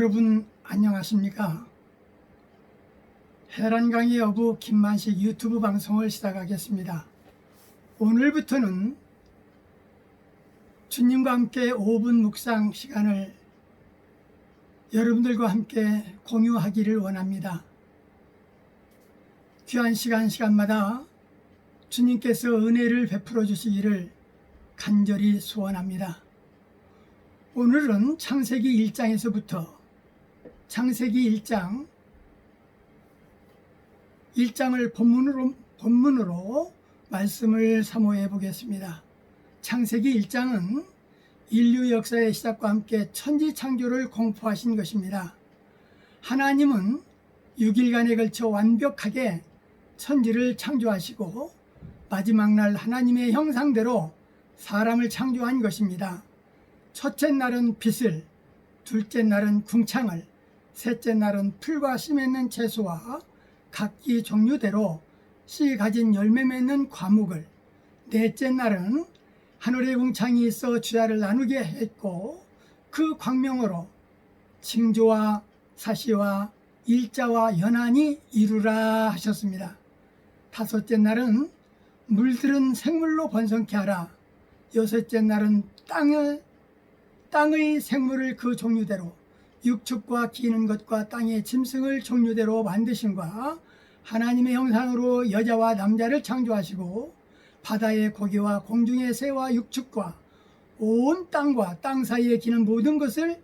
여러분 안녕하십니까? 해란강의 어부 김만식 유튜브 방송을 시작하겠습니다. 오늘부터는 주님과 함께 5분 묵상 시간을 여러분들과 함께 공유하기를 원합니다. 귀한 시간마다 주님께서 은혜를 베풀어 주시기를 간절히 소원합니다. 오늘은 창세기 1장에서부터 창세기 1장을 본문으로 말씀을 사모해 보겠습니다. 창세기 1장은 인류 역사의 시작과 함께 천지 창조를 공포하신 것입니다. 하나님은 6일간에 걸쳐 완벽하게 천지를 창조하시고 마지막 날 하나님의 형상대로 사람을 창조한 것입니다. 첫째 날은 빛을, 둘째 날은 궁창을, 셋째 날은 풀과 씨 맺는 채소와 각기 종류대로 씨 가진 열매 맺는 과목을, 넷째 날은 하늘에 궁창이 있어 주야를 나누게 했고 그 광명으로 징조와 사시와 일자와 연한이 이루라 하셨습니다. 다섯째 날은 물들은 생물로 번성케 하라. 여섯째 날은 땅의 생물을 그 종류대로, 육축과 기는 것과 땅의 짐승을 종류대로 만드신과 하나님의 형상으로 여자와 남자를 창조하시고 바다의 고기와 공중의 새와 육축과 온 땅과 땅 사이에 기는 모든 것을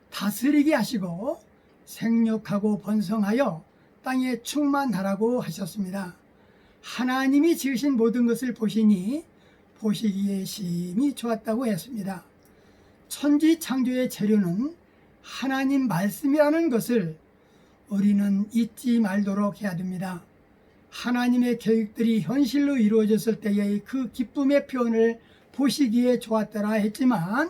다스리게 하시고 생육하고 번성하여 땅에 충만하라고 하셨습니다. 하나님이 지으신 모든 것을 보시니 보시기에 심히 좋았다고 했습니다. 천지 창조의 재료는 하나님 말씀이라는 것을 우리는 잊지 말도록 해야 됩니다. 하나님의 계획들이 현실로 이루어졌을 때의 그 기쁨의 표현을 보시기에 좋았더라 했지만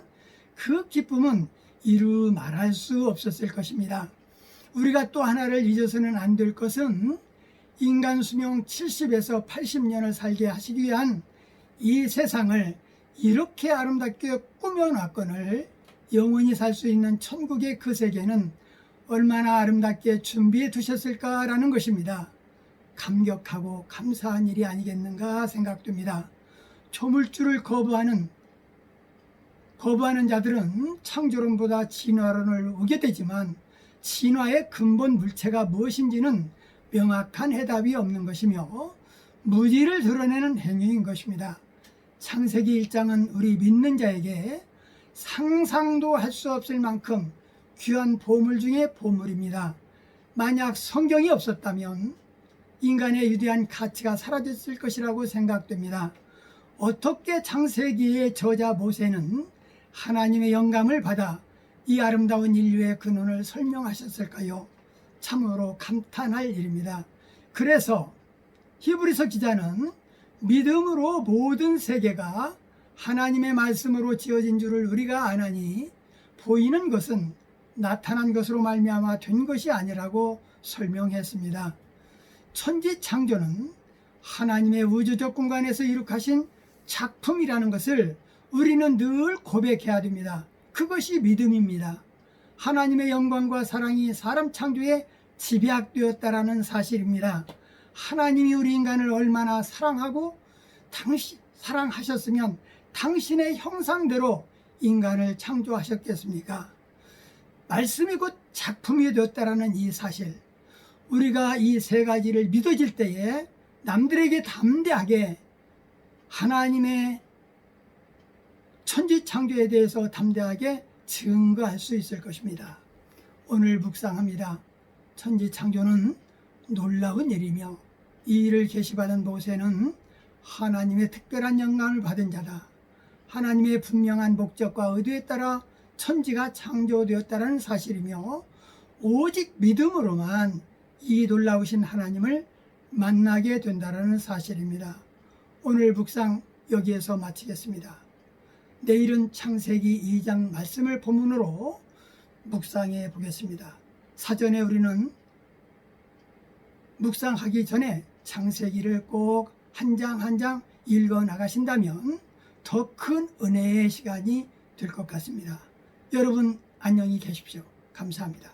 그 기쁨은 이루 말할 수 없었을 것입니다. 우리가 또 하나를 잊어서는 안 될 것은 인간 수명 70에서 80년을 살게 하시기 위한 이 세상을 이렇게 아름답게 꾸며놨거늘 영원히 살 수 있는 천국의 그 세계는 얼마나 아름답게 준비해 두셨을까라는 것입니다. 감격하고 감사한 일이 아니겠는가 생각됩니다. 조물주를 거부하는 자들은 창조론보다 진화론을 우게 되지만 진화의 근본 물체가 무엇인지는 명확한 해답이 없는 것이며 무지를 드러내는 행위인 것입니다. 창세기 1장은 우리 믿는 자에게 상상도 할 수 없을 만큼 귀한 보물 중의 보물입니다. 만약 성경이 없었다면 인간의 위대한 가치가 사라졌을 것이라고 생각됩니다. 어떻게 창세기의 저자 모세는 하나님의 영감을 받아 이 아름다운 인류의 근원을 설명하셨을까요? 참으로 감탄할 일입니다. 그래서 히브리서 기자는 믿음으로 모든 세계가 하나님의 말씀으로 지어진 줄을 우리가 아나니 보이는 것은 나타난 것으로 말미암아 된 것이 아니라고 설명했습니다. 천지 창조는 하나님의 우주적 공간에서 이룩하신 작품이라는 것을 우리는 늘 고백해야 됩니다. 그것이 믿음입니다. 하나님의 영광과 사랑이 사람 창조에 집약되었다라는 사실입니다. 하나님이 우리 인간을 얼마나 사랑하셨으면 당신의 형상대로 인간을 창조하셨겠습니까? 말씀이 곧 작품이 되었다라는 이 사실, 우리가 이 세 가지를 믿어질 때에 남들에게 담대하게 하나님의 천지 창조에 대해서 담대하게 증거할 수 있을 것입니다. 오늘 묵상합니다. 천지 창조는 놀라운 일이며 이 일을 계시받은 모세는 하나님의 특별한 영감을 받은 자다. 하나님의 분명한 목적과 의도에 따라 천지가 창조되었다는 사실이며 오직 믿음으로만 이 놀라우신 하나님을 만나게 된다는 사실입니다. 오늘 묵상 여기에서 마치겠습니다. 내일은 창세기 2장 말씀을 본문으로 묵상해 보겠습니다. 사전에 우리는 묵상하기 전에 창세기를 꼭 한 장 한 장 읽어 나가신다면 더 큰 은혜의 시간이 될 것 같습니다. 여러분 안녕히 계십시오. 감사합니다.